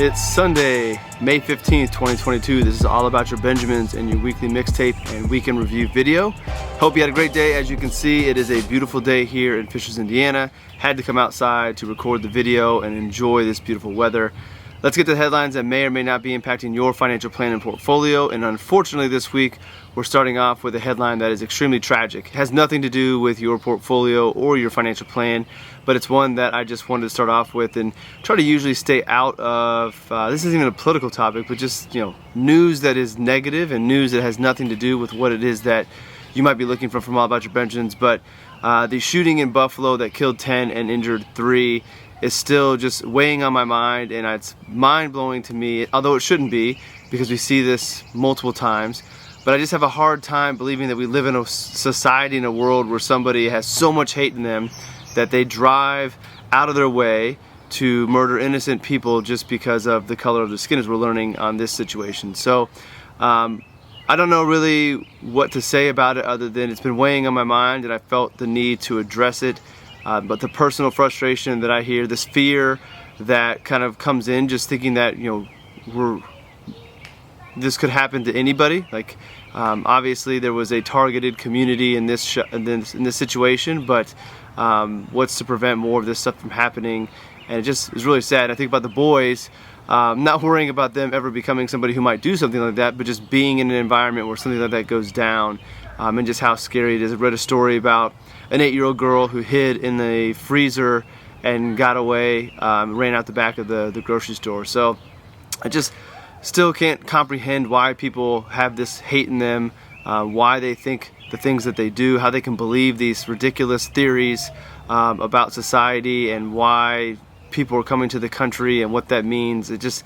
It's Sunday, May 15th, 2022. This is all about your Benjamins and your weekly mixtape and weekend review video. Hope you had a great day. As you can see, it is a beautiful day here in Fishers, Indiana. Had to come outside to record the video and enjoy this beautiful weather. Let's get to the headlines that may or may not be impacting your financial plan and portfolio. And unfortunately this week, we're starting off with a headline that is extremely tragic. It has nothing to do with your portfolio or your financial plan, but it's one that I just wanted to start off with and try to usually stay out of. This isn't even a political topic, but just, news that is negative and news that has nothing to do with what it is that you might be looking for from All About Your Benjamins. But the shooting in Buffalo that killed 10 and injured 3 is still just weighing on my mind, and it's mind-blowing to me, although it shouldn't be because we see this multiple times. But I just have a hard time believing that we live in a society, in a world where somebody has so much hate in them that they drive out of their way to murder innocent people just because of the color of their skin, as we're learning on this situation. So I don't know really what to say about it other than it's been weighing on my mind and I felt the need to address it. But the personal frustration that I hear, this fear that kind of comes in, just thinking that this could happen to anybody. Like obviously there was a targeted community in this situation, but what's to prevent more of this stuff from happening? And it just is really sad. I think about the boys, not worrying about them ever becoming somebody who might do something like that, but just being in an environment where something like that goes down, and just how scary it is. I read a story about an 8-year-old girl who hid in the freezer and got away, ran out the back of the grocery store. So I just still can't comprehend why people have this hate in them, why they think the things that they do, how they can believe these ridiculous theories about society and why people are coming to the country and what that means. It's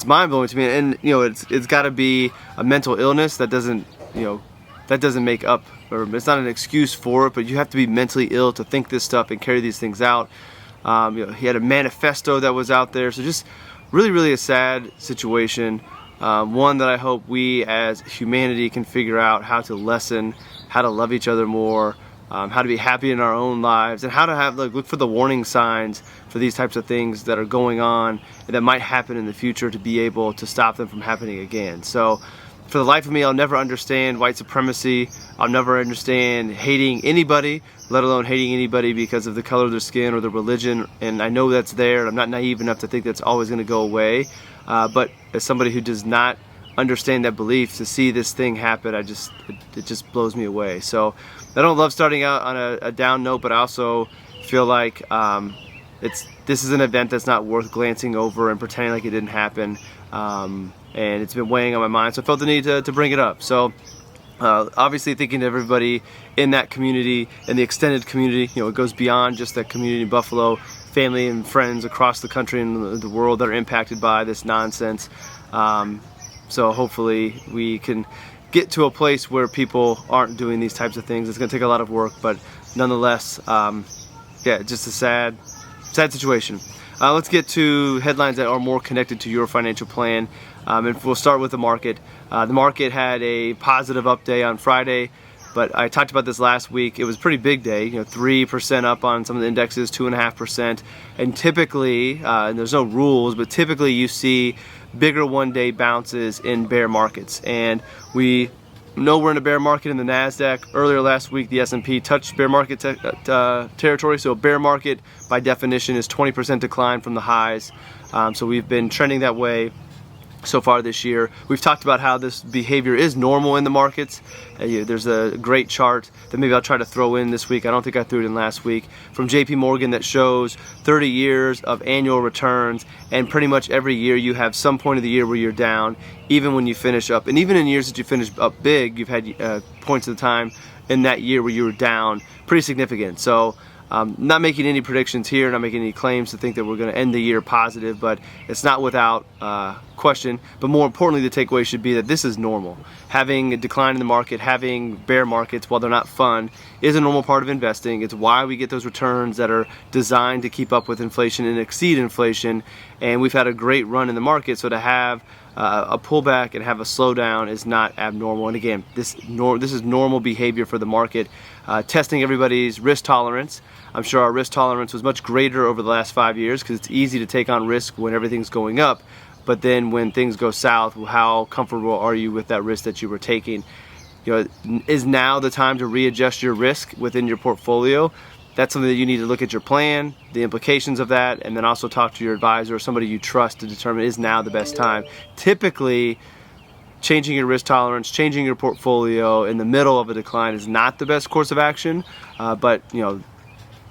mind-blowing to me. And it's got to be a mental illness that doesn't make up, or it's not an excuse for it, but you have to be mentally ill to think this stuff and carry these things out. He had a manifesto that was out there, so just really a sad situation. One that I hope we as humanity can figure out how to lessen, how to love each other more, how to be happy in our own lives, and how to look for the warning signs for these types of things that are going on and that might happen in the future to be able to stop them from happening again. So for the life of me, I'll never understand white supremacy. I'll never understand hating anybody, let alone hating anybody because of the color of their skin or their religion. And I know that's there. I'm not naive enough to think that's always going to go away. But as somebody who does not understand that belief, to see this thing happen, it just blows me away. So I don't love starting out on a down note, but I also feel like this is an event that's not worth glancing over and pretending like it didn't happen. And it's been weighing on my mind, so I felt the need to bring it up. So obviously thinking to everybody in that community, in the extended community, it goes beyond just that community in Buffalo, family and friends across the country and the world that are impacted by this nonsense. So hopefully we can get to a place where people aren't doing these types of things. It's going to take a lot of work, but nonetheless, just a sad situation. Let's get to headlines that are more connected to your financial plan. And we'll start with the market. The market had a positive up day on Friday, but I talked about this last week. It was a pretty big day, 3% up on some of the indexes, 2.5%. And typically, and there's no rules, but typically you see bigger one-day bounces in bear markets. And we know we're in a bear market in the NASDAQ. Earlier last week, the S&P touched bear market territory. So a bear market, by definition, is 20% decline from the highs. So we've been trending that way so far this year. We've talked about how this behavior is normal in the markets. There's a great chart that maybe I'll try to throw in this week. I don't think I threw it in last week, from JP Morgan, that shows 30 years of annual returns, and pretty much every year you have some point of the year where you're down, even when you finish up. And even in years that you finish up big, you've had points of the time in that year where you were down pretty significant. So not making any predictions here, not making any claims to think that we're going to end the year positive, but it's not without question. But more importantly, the takeaway should be that this is normal. Having a decline in the market, having bear markets, while they're not fun, is a normal part of investing. It's why we get those returns that are designed to keep up with inflation and exceed inflation. And we've had a great run in the market, so to have a pullback and have a slowdown is not abnormal. And again, this is normal behavior for the market. Testing everybody's risk tolerance. I'm sure our risk tolerance was much greater over the last 5 years because it's easy to take on risk when everything's going up. but then when things go south, how comfortable are you with that risk that you were taking? Is now the time to readjust your risk within your portfolio? That's something that you need to look at your plan, the implications of that, and then also talk to your advisor or somebody you trust to determine is now the best time. Typically, changing your risk tolerance, changing your portfolio in the middle of a decline is not the best course of action, but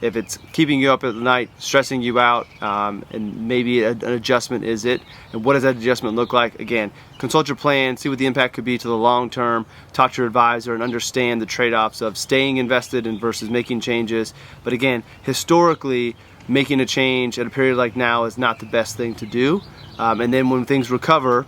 if it's keeping you up at night, stressing you out, and maybe an adjustment is it. And what does that adjustment look like? Again, consult your plan, see what the impact could be to the long term, talk to your advisor, and understand the trade-offs of staying invested and versus making changes. But again, historically, making a change at a period like now is not the best thing to do. And then when things recover,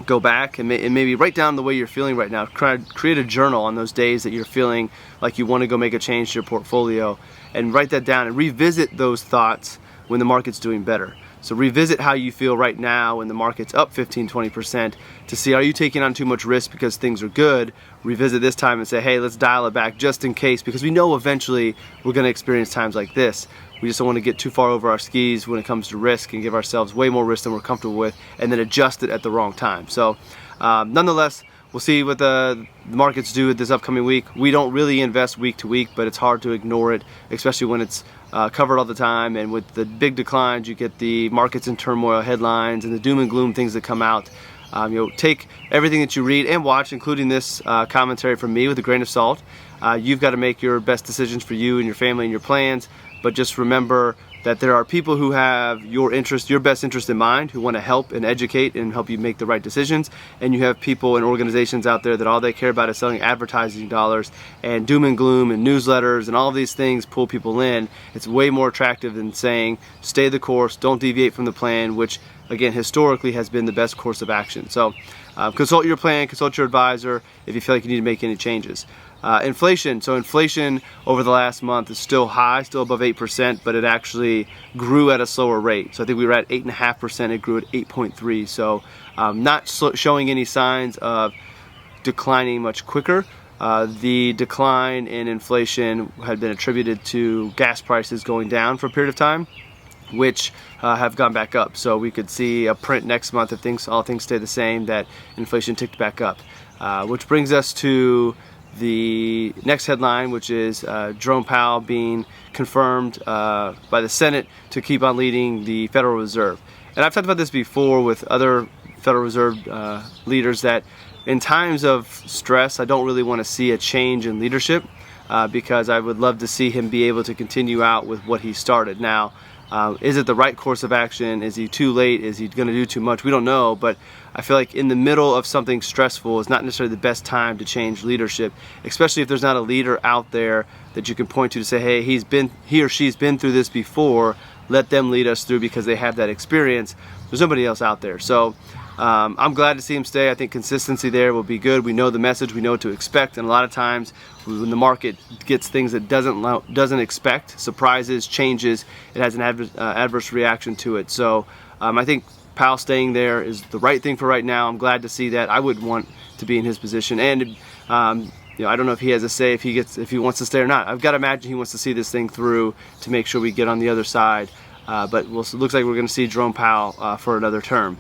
go back and maybe write down the way you're feeling right now. Create a journal on those days that you're feeling like you want to go make a change to your portfolio, and write that down and revisit those thoughts when the market's doing better. So revisit how you feel right now when the market's up 15-20% to see, are you taking on too much risk because things are good? Revisit this time and say, hey, let's dial it back just in case, because we know eventually we're going to experience times like this. We just don't want to get too far over our skis when it comes to risk and give ourselves way more risk than we're comfortable with, and then adjust it at the wrong time. So nonetheless, we'll see what the markets do this upcoming week. We don't really invest week to week, but it's hard to ignore it, especially when it's covered all the time. And with the big declines, you get the markets in turmoil headlines and the doom and gloom things that come out. Take everything that you read and watch, including this commentary from me, with a grain of salt. You've got to make your best decisions for you and your family and your plans, but just remember that there are people who have your best interest in mind, who want to help and educate and help you make the right decisions. And you have people and organizations out there that all they care about is selling advertising dollars, and doom and gloom and newsletters and all of these things pull people in. It's way more attractive than saying, stay the course, don't deviate from the plan, which again, historically has been the best course of action. So consult your plan, consult your advisor if you feel like you need to make any changes. Inflation. So inflation over the last month is still high, still above 8%, but it actually grew at a slower rate. So I think we were at 8.5%, it grew at 8.3%. So not showing any signs of declining much quicker. The decline in inflation had been attributed to gas prices going down for a period of time, which have gone back up. So we could see a print next month if all things stay the same, that inflation ticked back up. Which brings us to the next headline, which is Jerome Powell being confirmed by the Senate to keep on leading the Federal Reserve. And I've talked about this before with other Federal Reserve leaders, that in times of stress, I don't really want to see a change in leadership because I would love to see him be able to continue out with what he started. Now, is it the right course of action? Is he too late? Is he going to do too much? We don't know, but I feel like in the middle of something stressful is not necessarily the best time to change leadership, especially if there's not a leader out there that you can point to say, hey, he or she's been through this before, let them lead us through because they have that experience. There's nobody else out there. So I'm glad to see him stay. I think consistency there will be good. We know the message, we know what to expect, and a lot of times when the market gets things it doesn't expect, surprises, changes, it has an adverse reaction to it. So I think Powell staying there is the right thing for right now. I'm glad to see that. I would want to be in his position, and I don't know if he has a say if he wants to stay or not. I've got to imagine he wants to see this thing through to make sure we get on the other side. But it looks like we're going to see Jerome Powell for another term.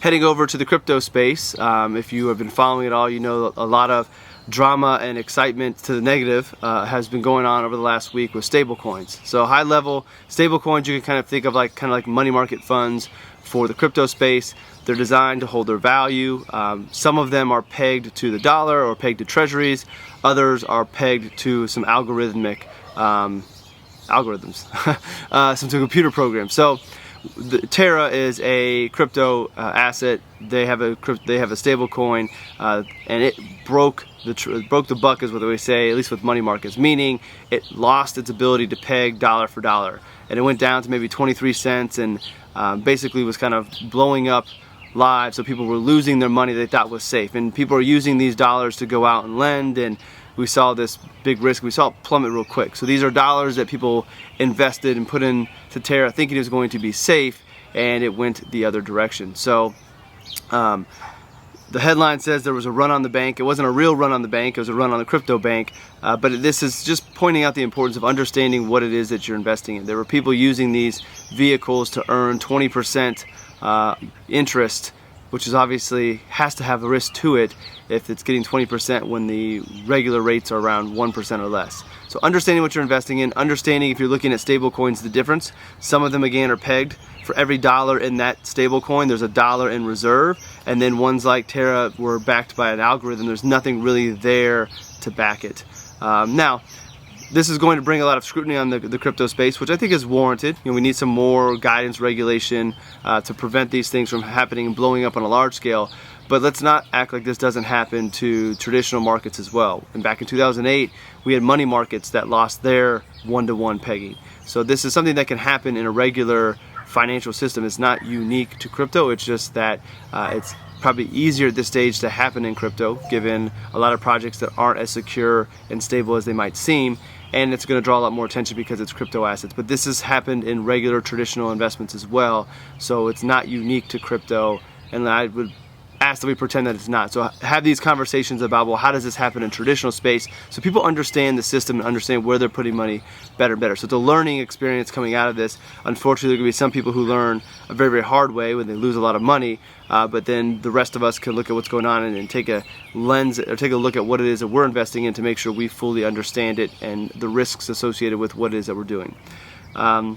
Heading over to the crypto space, if you have been following it all, you know a lot of drama and excitement to the negative has been going on over the last week with stablecoins. So high level stablecoins you can kind of think of like money market funds for the crypto space. They're designed to hold their value. Some of them are pegged to the dollar or pegged to treasuries. Others are pegged to some algorithms, some computer programs. So Terra is a crypto asset. They have a stable coin, and it broke the buck, is what they say, at least with money markets, meaning it lost its ability to peg dollar for dollar, and it went down to maybe 23 cents, and basically was kind of blowing up live. So people were losing their money they thought was safe, and people are using these dollars to go out and lend, and we saw this big risk. We saw it plummet real quick. So these are dollars that people invested and put into Terra thinking it was going to be safe, and it went the other direction. So the headline says there was a run on the bank. It wasn't a real run on the bank, it was a run on the crypto bank. But this is just pointing out the importance of understanding what it is that you're investing in. There were people using these vehicles to earn 20% interest, which is obviously has to have a risk to it if it's getting 20% when the regular rates are around 1% or less. So understanding what you're investing in, understanding if you're looking at stable coins, the difference. Some of them again are pegged. For every dollar in that stable coin, there's a dollar in reserve, and then ones like Terra were backed by an algorithm. There's nothing really there to back it. Now, this is going to bring a lot of scrutiny on the crypto space, which I think is warranted. You know, we need some more guidance, regulation to prevent these things from happening and blowing up on a large scale. But let's not act like this doesn't happen to traditional markets as well. And back in 2008, we had money markets that lost their one-to-one pegging. So this is something that can happen in a regular financial system. It's not unique to crypto. It's just that it's probably easier at this stage to happen in crypto, given a lot of projects that aren't as secure and stable as they might seem. And it's going to draw a lot more attention because it's crypto assets. But this has happened in regular traditional investments as well. So it's not unique to crypto. And I would ask that we pretend that it's not. So have these conversations about, well, how does this happen in traditional space, so people understand the system and understand where they're putting money better. So it's a learning experience coming out of this. Unfortunately, there are going to be some people who learn a very, very hard way when they lose a lot of money, but then the rest of us can look at what's going on and take a lens or take a look at what it is that we're investing in to make sure we fully understand it and the risks associated with what it is that we're doing. All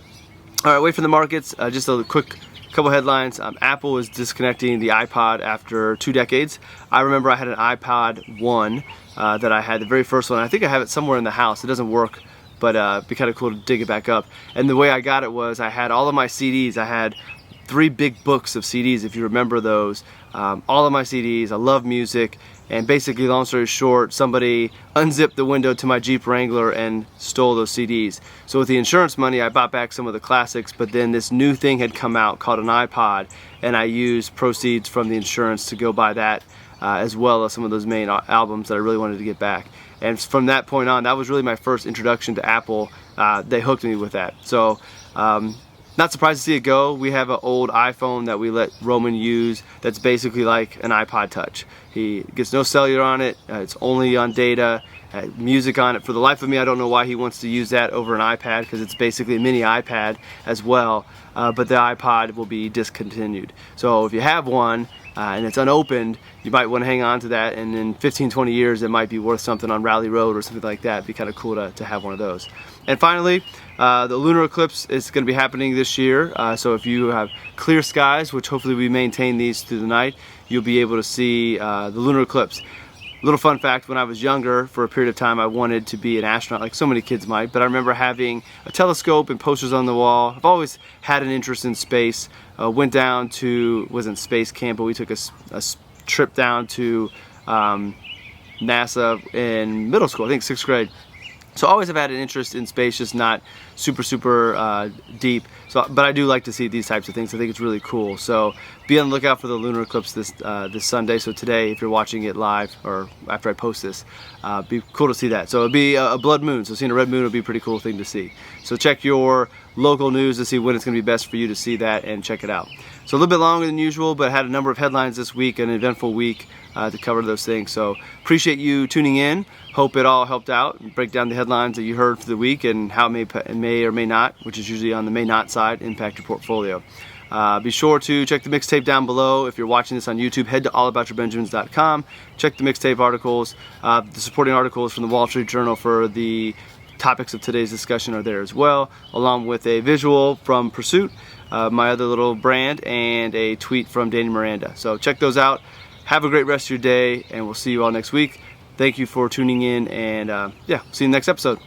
right, wait for the markets. Just a quick couple headlines. Apple is disconnecting the iPod after 2 decades. I remember I had an iPod 1 that I had, the very first one. I think I have it somewhere in the house. It doesn't work, but it'd be kind of cool to dig it back up. And the way I got it was I had all of my CDs. I had 3 big books of CDs, if you remember those. All of my CDs. I love music. And basically, long story short, somebody unzipped the window to my Jeep Wrangler and stole those CDs. So with the insurance money, I bought back some of the classics, but then this new thing had come out called an iPod, and I used proceeds from the insurance to go buy that, as well as some of those main albums that I really wanted to get back. And from that point on, that was really my first introduction to Apple. They hooked me with that. So not surprised to see it go. We have an old iPhone that we let Roman use that's basically like an iPod Touch. He gets no cellular on it, it's only on data, music on it. For the life of me, I don't know why he wants to use that over an iPad, because it's basically a mini iPad as well, but the iPod will be discontinued. So if you have one and it's unopened, you might want to hang on to that, and in 15-20 years it might be worth something on Rally Road or something like that. It'd be kind of cool to have one of those. And finally, the Lunar Eclipse is going to be happening this year, so if you have clear skies, which hopefully we maintain these through the night, you'll be able to see the Lunar Eclipse. Little fun fact, when I was younger, for a period of time, I wanted to be an astronaut, like so many kids might, but I remember having a telescope and posters on the wall. I've always had an interest in space. Went down to, wasn't space camp, but we took a trip down to NASA in middle school, I think 6th grade. So I always have had an interest in space, just not super deep. So, but I do like to see these types of things. I think it's really cool. So be on the lookout for the lunar eclipse this Sunday. So today, if you're watching it live or after I post this, be cool to see that. So it'll be a blood moon. So seeing a red moon would be a pretty cool thing to see. So check your local news to see when it's going to be best for you to see that and check it out. So a little bit longer than usual, but I had a number of headlines this week, an eventful week to cover those things. So appreciate you tuning in. Hope it all helped out and break down the headlines that you heard for the week and how it may or may not, which is usually on the may not side, impact your portfolio. Be sure to check the mixtape down below. If you're watching this on YouTube, head to allaboutyourbenjamins.com. Check the mixtape articles. The supporting articles from the Wall Street Journal for the topics of today's discussion are there as well, along with a visual from Pursuit, my other little brand, and a tweet from Danny Miranda. So check those out. Have a great rest of your day, and we'll see you all next week. Thank you for tuning in, and yeah, see you in the next episode.